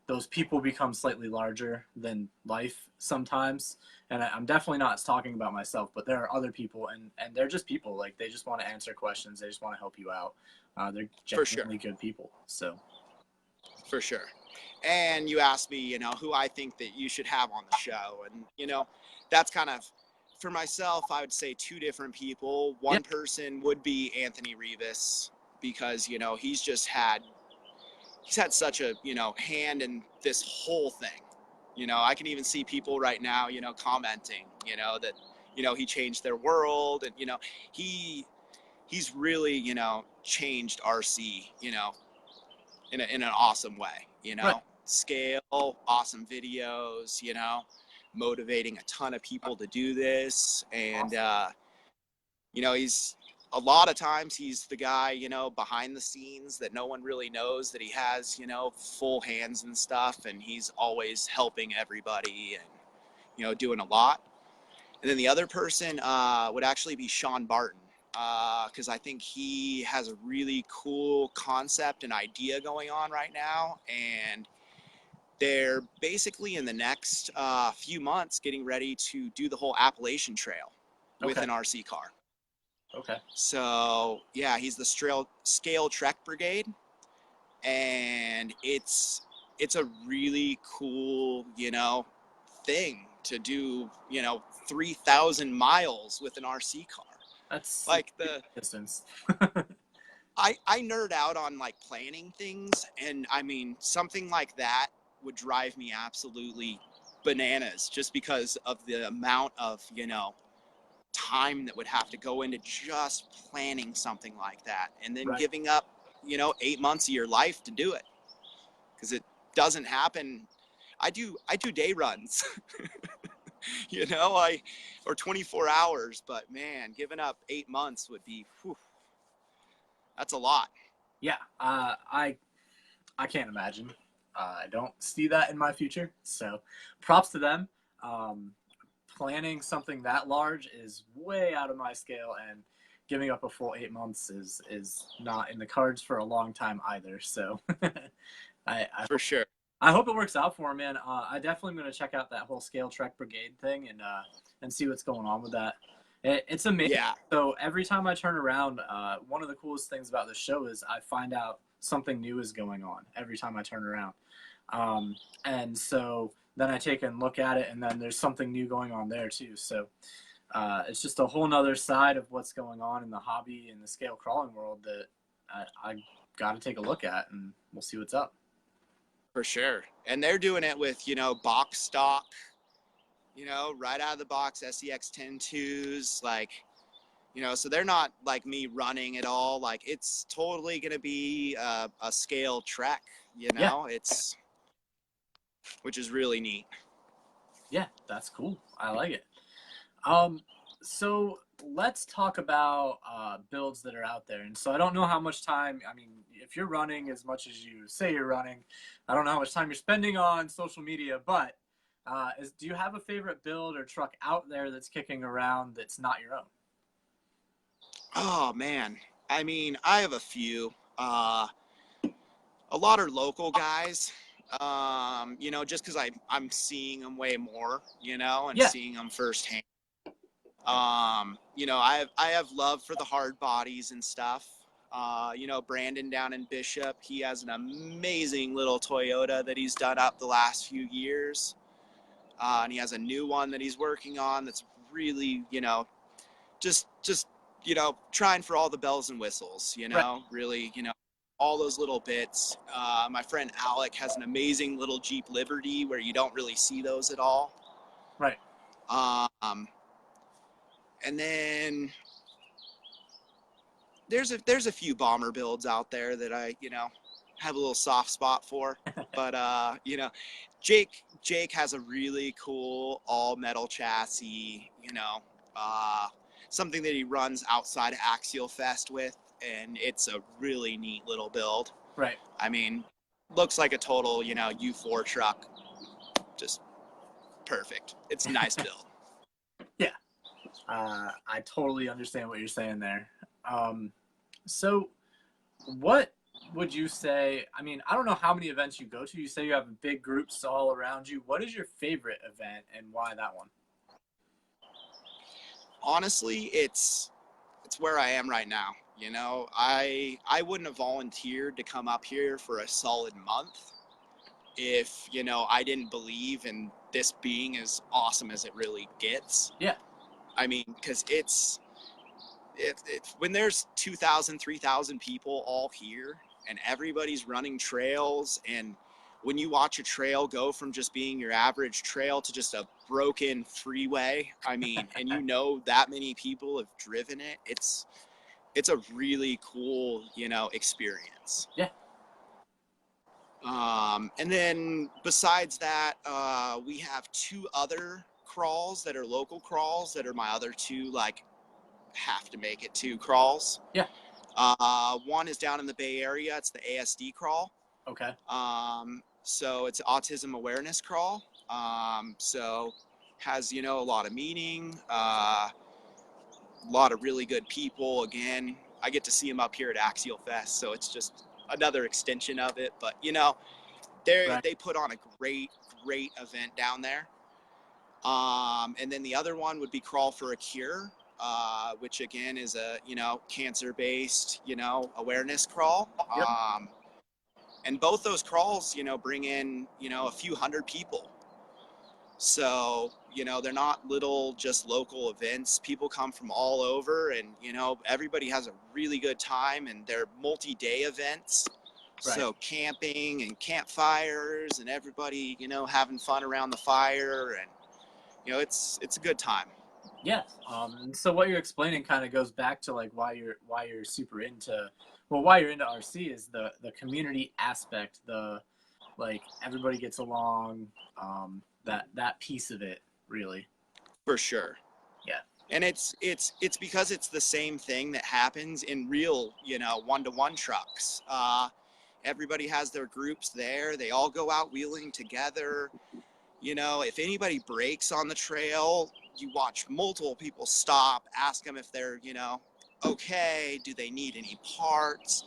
those people become slightly larger than life sometimes. And I'm definitely not talking about myself, but there are other people, and they're just people. Like they just want to answer questions, they just want to help you out. They're For sure. genuinely good people. So For sure. And you asked me, you know, who I think that you should have on the show. And, you know, that's kind of, for myself, I would say two different people. yeah, One person would be Anthony Rivas, because, you know, he's had such a, you know, hand in this whole thing. You know, I can even see people right now, you know, commenting, you know, that, you know, he changed their world. And, you know, he's really, you know, changed RC, you know, in an awesome way, you know, right, scale, awesome videos, you know, motivating a ton of people to do this. And, awesome. you know, a lot of times he's the guy, you know, behind the scenes that no one really knows that he has, you know, full hands and stuff. And he's always helping everybody and, you know, doing a lot. And then the other person would actually be Sean Barton, because I think he has a really cool concept and idea going on right now. And they're basically in the next few months getting ready to do the whole Appalachian Trail with Okay, an RC car. okay, So, yeah, he's the Scale Trek Brigade. And it's a really cool, you know, thing to do, you know, 3,000 miles with an RC car. that's Like the distance. I nerd out on like planning things, and I mean something like that would drive me absolutely bananas, just because of the amount of, you know, time that would have to go into just planning something like that, and then Right. giving up, you know, 8 months of your life to do it, because it doesn't happen. I do day runs. You know, or 24 hours, but man, giving up 8 months would be, whew, that's a lot. Yeah, I can't imagine. I don't see that in my future. So, props to them. Um, Planning something that large is way out of my scale, and giving up a full 8 months is not in the cards for a long time either. So, I For sure. I hope it works out for him, man. I definitely am going to check out that whole Scale Trek Brigade thing and see what's going on with that. It's amazing. Yeah. So every time I turn around, one of the coolest things about this show is I find out something new is going on every time I turn around. And so then I take a look at it, and then there's something new going on there too. So it's just a whole nother side of what's going on in the hobby and the scale crawling world that I got to take a look at, and we'll see what's up. For sure. And they're doing it with, you know, box stock, you know, right out of the box, SEX 10.2s, like, you know, so they're not like me running at all. Like, it's totally going to be a scale trek, you Yeah, know, which is really neat. yeah, that's cool. I like it. Um, so let's talk about builds that are out there. And so I don't know how much time, I mean, if you're running as much as you say you're running, I don't know how much time you're spending on social media, but do you have a favorite build or truck out there that's kicking around that's not your own? Oh, man. I mean, I have a few. A lot are local guys, you know, just because I'm seeing them way more, you know, and Yeah, seeing them firsthand. You know, I have love for the hard bodies and stuff. You know, Brandon down in Bishop, he has an amazing little Toyota that he's done up the last few years. And he has a new one that he's working on that's really, just trying for all the bells and whistles, Right. really, all those little bits. My friend Alec has an amazing little Jeep Liberty where you don't really see those at all. Right. And then there's a few bomber builds out there that I, have a little soft spot for. But Jake has a really cool all metal chassis, something that he runs outside of Axial Fest with, and it's a really neat little build. Right. I mean, looks like a total, U4 truck. Just perfect. It's a nice build. Yeah. I totally understand what you're saying there. So what would you say? I mean, I don't know how many events you go to. You say you have big groups all around you. What is your favorite event and why that one? Honestly, it's where I am right now. I wouldn't have volunteered to come up here for a solid month if, I didn't believe in this being as awesome as it really gets. Yeah. I mean, because it's when there's 2,000, 3,000 people all here and everybody's running trails, and when you watch a trail go from just being your average trail to just a broken freeway, I mean, and that many people have driven it, it's a really cool, experience. Yeah. And then besides that, we have 2 other crawls that are local crawls that are my other 2, like, have to make it 2 crawls. Yeah. One is down in the Bay Area. It's the ASD crawl. Okay. So it's autism awareness crawl. So has, a lot of meaning, a lot of really good people. Again, I get to see them up here at Axial Fest, so it's just another extension of it. But, they put on a great event down there. And then the other one would be Crawl for a Cure, which again is a, cancer-based, awareness crawl. Yep. And both those crawls, bring in, a few hundred people. So, they're not little, just local events. People come from all over, and, everybody has a really good time, and they're multi-day events. Right. So camping and campfires and everybody, having fun around the fire, and, it's a good time. Yeah. So what you're explaining kind of goes back to like why you're super into, why you're into RC is the community aspect, the like everybody gets along, that piece of it really. For sure. Yeah. And it's because it's the same thing that happens in real, one-to-one trucks. Everybody has their groups there. They all go out wheeling together. If anybody breaks on the trail, you watch multiple people stop, ask them if they're, okay, do they need any parts?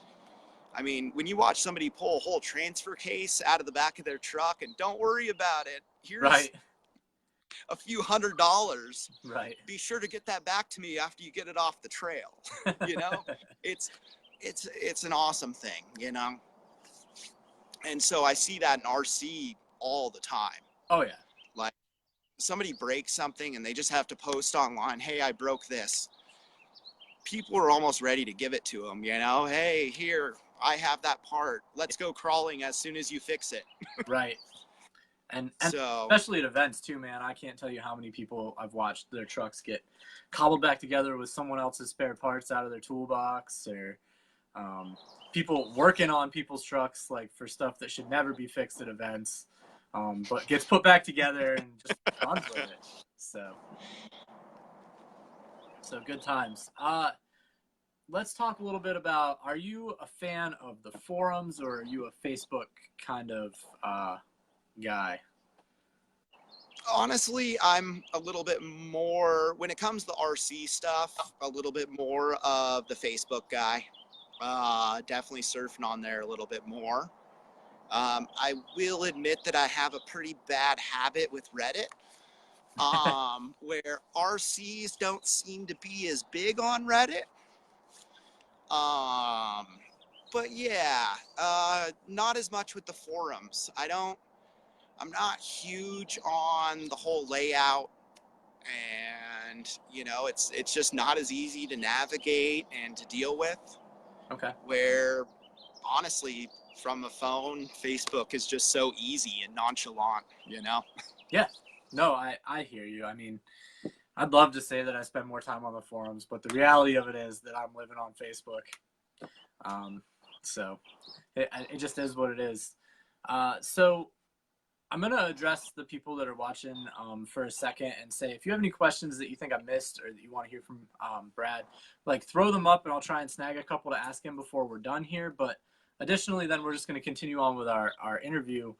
I mean, when you watch somebody pull a whole transfer case out of the back of their truck, and don't worry about it, here's right. a few $100. Right. Be sure to get that back to me after you get it off the trail. It's an awesome thing, And so I see that in RC all the time. Oh yeah. Like somebody breaks something and they just have to post online, hey, I broke this. People are almost ready to give it to them, hey, here, I have that part. Let's go crawling as soon as you fix it. Right. And so, especially at events too, man, I can't tell you how many people I've watched their trucks get cobbled back together with someone else's spare parts out of their toolbox, or people working on people's trucks like for stuff that should never be fixed at events, but gets put back together and just runs with it. So good times. Let's talk a little bit about, are you a fan of the forums or are you a Facebook kind of guy? Honestly, I'm a little bit more, when it comes to RC stuff, a little bit more of the Facebook guy. Definitely surfing on there a little bit more. I will admit that I have a pretty bad habit with Reddit, where RCs don't seem to be as big on Reddit. But yeah, not as much with the forums. I don't I'm not huge on the whole layout, and it's just not as easy to navigate and to deal with. Okay. Where honestly, from a phone, Facebook is just so easy and nonchalant. Yeah. No, I hear you. I mean, I'd love to say that I spend more time on the forums, but the reality of it is that I'm living on Facebook. So it just is what it is. So I'm going to address the people that are watching for a second and say, if you have any questions that you think I missed or that you want to hear from Brad, like throw them up and I'll try and snag a couple to ask him before we're done here. But additionally, then we're just going to continue on with our interview.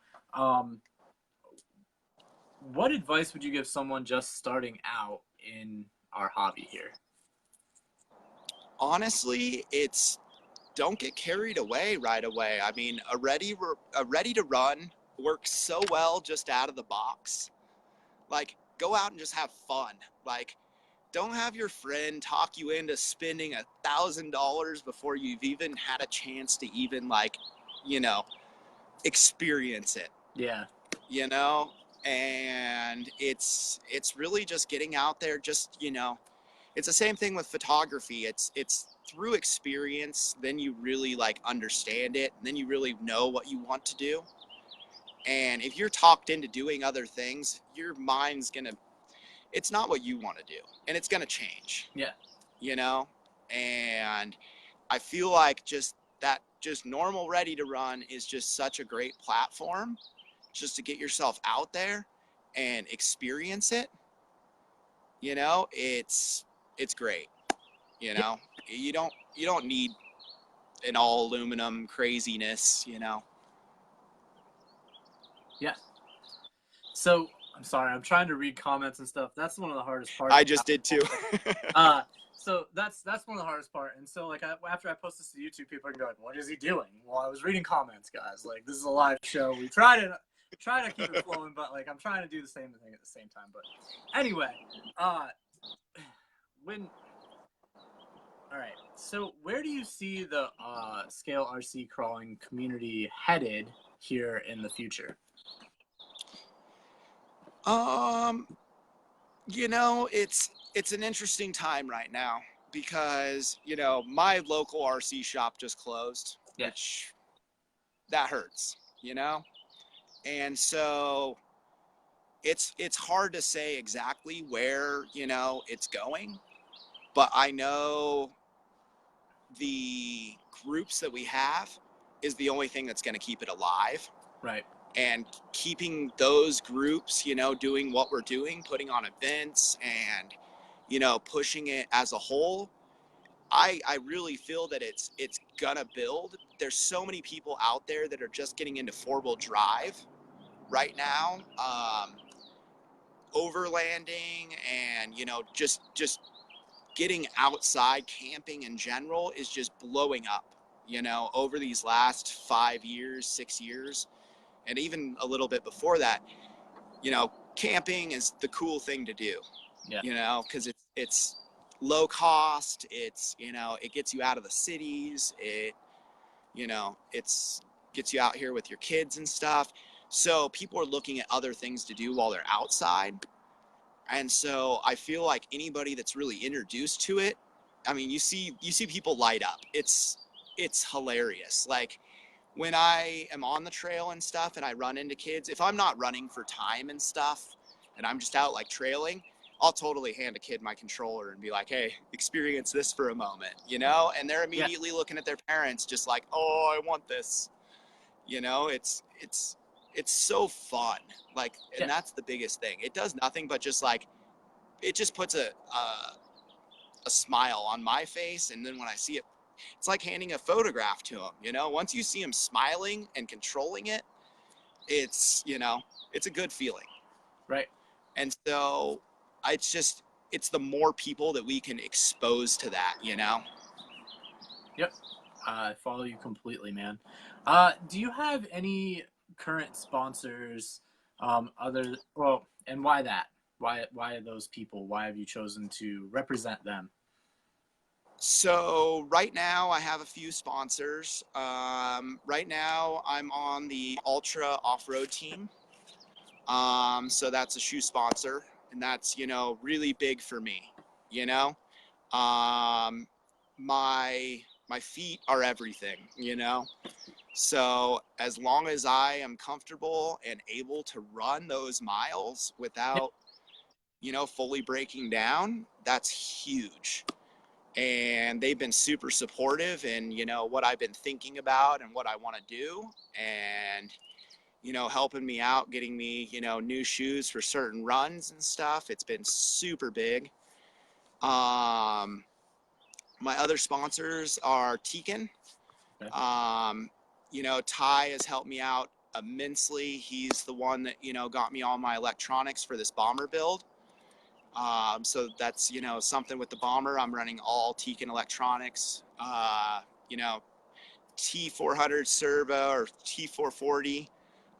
What advice would you give someone just starting out in our hobby here? Honestly, it's don't get carried away right away. I mean, a ready to run works so well just out of the box. Like, go out and just have fun. Like, don't have your friend talk you into spending $1,000 before you've even had a chance to even you know, experience it. Yeah. And it's really just getting out there. Just it's the same thing with photography. It's through experience, then you really understand it, and then you really know what you want to do. And if you're talked into doing other things, your mind's gonna it's not what you want to do, and it's gonna change. Yeah. And I feel like just normal ready to run is just such a great platform just to get yourself out there and experience it. It's great. Yeah. You don't need an all aluminum craziness. Yeah. So I'm sorry, I'm trying to read comments and stuff. That's one of the hardest parts. I just did too. So that's one of the hardest part. And so after I post this to YouTube, people are gonna be like, "What is he doing?" Well, I was reading comments, guys. Like, this is a live show. We try to keep it flowing, but I'm trying to do the same thing at the same time. But anyway, when all right. So where do you see the scale RC crawling community headed here in the future? It's an interesting time right now because my local RC shop just closed, Yeah. which that hurts. And so it's hard to say exactly where it's going, but I know the groups that we have is the only thing that's going to keep it alive. Right. And keeping those groups, doing what we're doing, putting on events and, pushing it as a whole, I really feel that it's gonna build. There's so many people out there that are just getting into four-wheel drive right now, overlanding and, just getting outside camping in general is just blowing up, over these last 5 years, 6 years. And even a little bit before that, camping is the cool thing to do. Yeah. Because it's low cost. It gets you out of the cities. It's gets you out here with your kids and stuff. So people are looking at other things to do while they're outside. And so I feel like anybody that's really introduced to it, I mean, you see people light up. It's hilarious. Like, when I am on the trail and stuff and I run into kids, if I'm not running for time and stuff and I'm just out trailing, I'll totally hand a kid my controller and be like, "Hey, experience this for a moment," and they're immediately looking at their parents just like, "Oh, I want this." It's so fun. And that's the biggest thing. It does nothing but just it just puts a smile on my face, and then when I see it, it's like handing a photograph to him. Once you see him smiling and controlling it, it's a good feeling. Right. And so it's the more people that we can expose to that. Yep. I follow you completely, man. Do you have any current sponsors? And why that? Why those people? Why have you chosen to represent them? So right now I have a few sponsors. Right now I'm on the Ultra Off-Road team. So that's a shoe sponsor, and that's, really big for me, you know. Um, my feet are everything, So as long as I am comfortable and able to run those miles without, fully breaking down, that's huge. And they've been super supportive in, what I've been thinking about and what I want to do. And, helping me out, getting me, new shoes for certain runs and stuff. It's been super big. My other sponsors are Tekin. Okay. Ty has helped me out immensely. He's the one that, got me all my electronics for this bomber build. So that's, something with the bomber. I'm running all Tekin electronics, T400 servo or T440,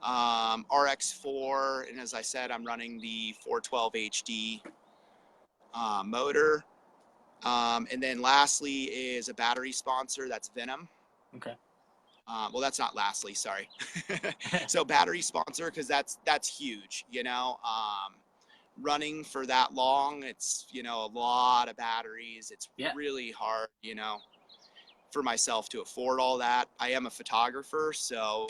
RX4. And as I said, I'm running the 412 HD motor. And then lastly is a battery sponsor. That's Venom. Okay. Well, that's not lastly, sorry. So battery sponsor, because that's huge, running for that long, it's, a lot of batteries. It's really hard, for myself to afford all that. I am a photographer, so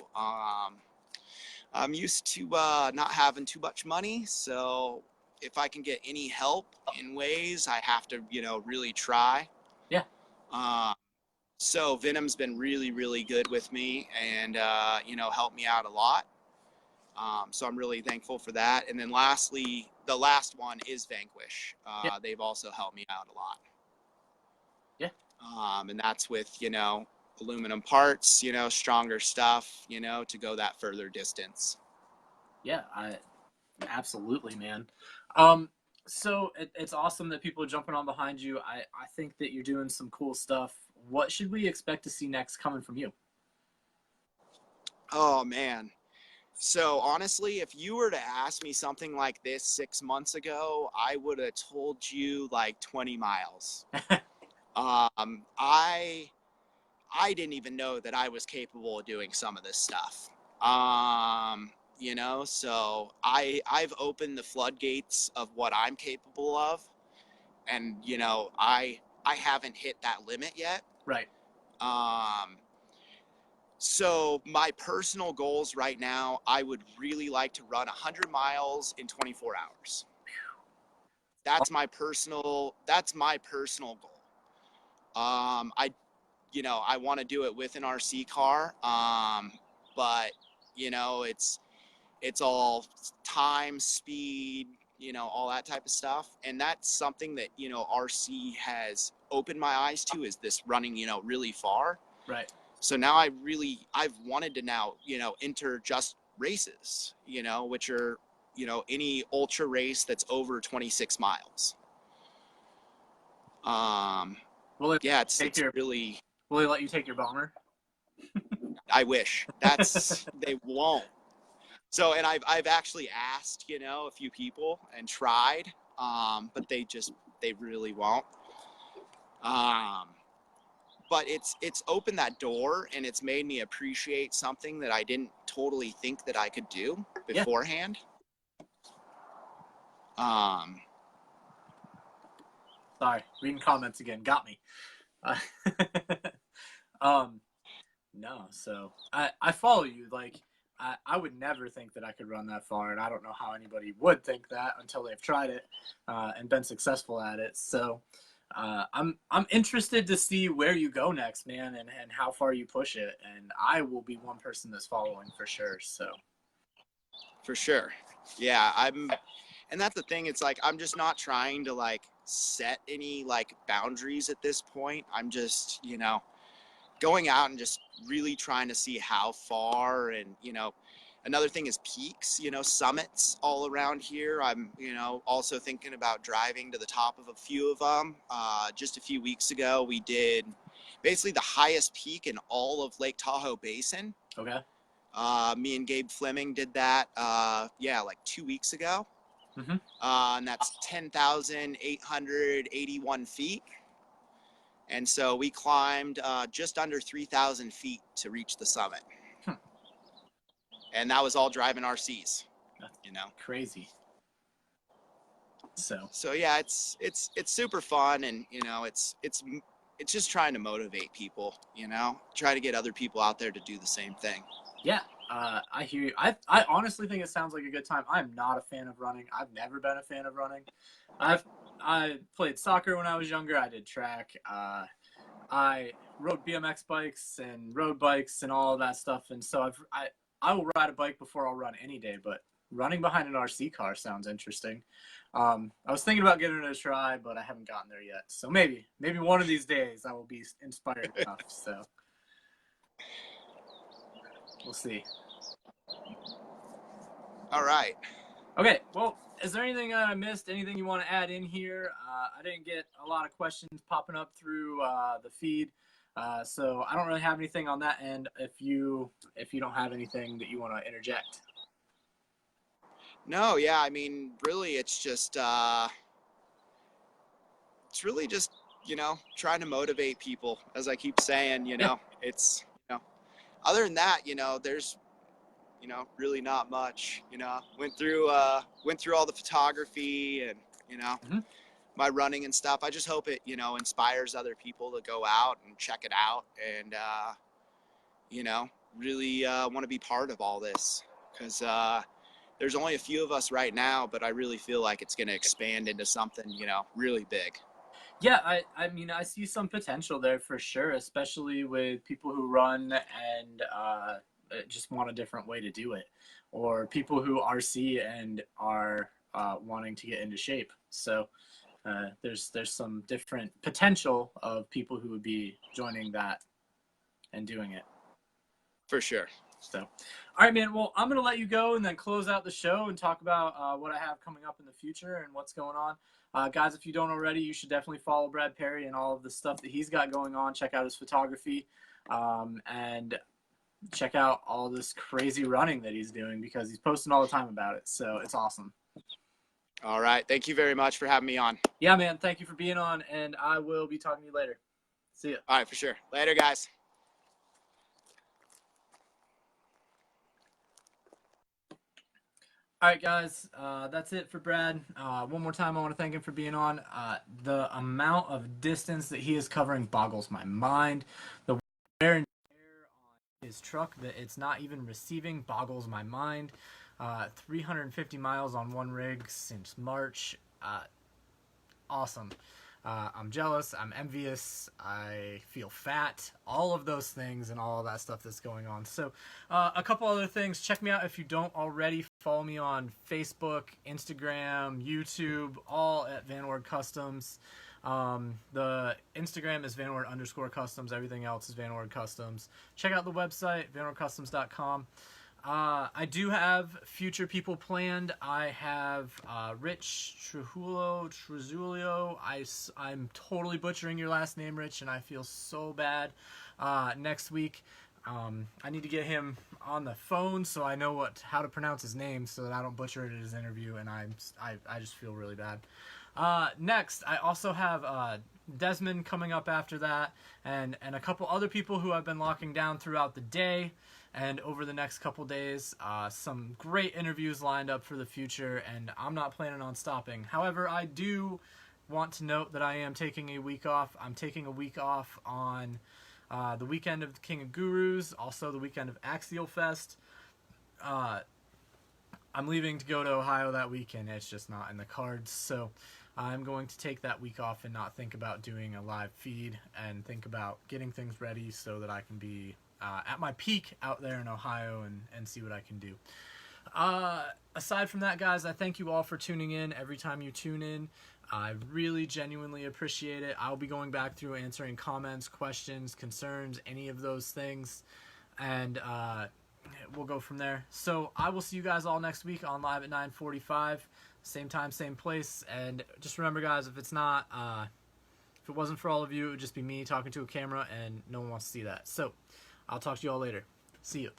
I'm used to not having too much money. So if I can get any help in ways, I have to, really try. Yeah. So Venom's been really, really good with me and, helped me out a lot. So I'm really thankful for that. And then lastly, the last one is Vanquish. They've also helped me out a lot. Yeah. And that's with, aluminum parts, stronger stuff, to go that further distance. Yeah, absolutely, man. So it's awesome that people are jumping on behind you. I think that you're doing some cool stuff. What should we expect to see next coming from you? Oh, man. So honestly, if you were to ask me something like this 6 months ago, I would have told you like 20 miles. I didn't even know that I was capable of doing some of this stuff. So I've opened the floodgates of what I'm capable of, and I haven't hit that limit yet. Right. So my personal goals right now, I would really like to run 100 miles in 24 hours. That's my personal goal. I want to do it with an RC car. But it's all time, speed, all that type of stuff. And that's something that, RC has opened my eyes to, is this running, really far. Right. So now I've wanted to now, enter just races, which are, any ultra race that's over 26 miles. It's really. Will they let you take your bomber? I wish. They won't. So, and I've actually asked, a few people and tried, but they really won't. But it's opened that door, and it's made me appreciate something that I didn't totally think that I could do beforehand. Sorry, reading comments again. Got me. No, so I follow you. Like, I would never think that I could run that far, and I don't know how anybody would think that until they've tried it and been successful at it. So I'm interested to see where you go next, man, and how far you push it. And I will be one person that's following for sure. So for sure, yeah, and that's the thing. It's like I'm just not trying to like set any like boundaries at this point. I'm just going out and just really trying to see how far. And another thing is peaks, summits all around here. I'm also thinking about driving to the top of a few of them. Just a few weeks ago we did basically the highest peak in all of Lake Tahoe Basin. Okay. Me and Gabe Fleming did that like 2 weeks ago. Mm-hmm. And that's 10,881 feet. And so we climbed just under 3,000 feet to reach the summit. And that was all driving RCs. Crazy. So yeah, it's super fun, and it's just trying to motivate people, try to get other people out there to do the same thing. Yeah, I hear you. I honestly think it sounds like a good time. I'm not a fan of running. I've never been a fan of running. I played soccer when I was younger. I did track. I rode BMX bikes and road bikes and all of that stuff. And so I will ride a bike before I'll run any day. But running behind an RC car sounds interesting. I was thinking about giving it a try, but I haven't gotten there yet. So maybe one of these days I will be inspired enough. So we'll see. All right. Okay, well, is there anything I missed? Anything you want to add in here? I didn't get a lot of questions popping up through the feed, so I don't really have anything on that end. If you don't have anything that you want to interject. No, yeah, I mean, really, it's really just trying to motivate people, as I keep saying. It's other than that, there's really not much. Went through all the photography and Mm-hmm. my running and stuff. I just hope it inspires other people to go out and check it out, and really want to be part of all this, because there's only a few of us right now, but I really feel like it's going to expand into something really big. Yeah, I mean, I see some potential there for sure, especially with people who run and just want a different way to do it, or people who RC and are wanting to get into shape. So there's some different potential of people who would be joining that and doing it. For sure. So, all right, man. Well, I'm gonna let you go and then close out the show and talk about what I have coming up in the future and what's going on. Guys, if you don't already, you should definitely follow Brad Perry and all of the stuff that he's got going on. Check out his photography, and check out all this crazy running that he's doing, because he's posting all the time about it. So it's awesome. All right. Thank you very much for having me on. Yeah, man. Thank you for being on, and I will be talking to you later. See ya. All right, for sure. Later, guys. All right, guys, that's it for Brad. One more time, I want to thank him for being on. The amount of distance that he is covering boggles my mind. The wear and tear on his truck that it's not even receiving boggles my mind. 350 miles on one rig since March. Awesome. I'm jealous. I'm envious. I feel fat. All of those things and all of that stuff that's going on. So, a couple other things. Check me out if you don't already. Follow me on Facebook, Instagram, YouTube, all at VanOrd Customs. The Instagram is VanOrd_Customs. Everything else is VanOrd Customs. Check out the website, VanOrdCustoms.com. I do have future people planned. I have Rich Trujillo. I'm totally butchering your last name, Rich, and I feel so bad. Next week, I need to get him on the phone so I know how to pronounce his name so that I don't butcher it at his interview, and I just feel really bad. Next, I also have Desmond coming up after that, and a couple other people who I've been locking down throughout the day and over the next couple days. Some great interviews lined up for the future, and I'm not planning on stopping. However, I do want to note that I am taking a week off. I'm taking a week off on the weekend of the King of Gurus, also the weekend of Axial Fest. I'm leaving to go to Ohio that weekend. It's just not in the cards, so I'm going to take that week off and not think about doing a live feed and think about getting things ready so that I can be at my peak out there in Ohio and see what I can do. Aside from that, guys, I thank you all for tuning in every time you tune in. I really genuinely appreciate it. I'll be going back through answering comments, questions, concerns, any of those things, and we'll go from there. So I will see you guys all next week on Live at 9:45, same time, same place. And just remember, guys, if it wasn't for all of you, it would just be me talking to a camera, and no one wants to see that. So I'll talk to you all later. See you.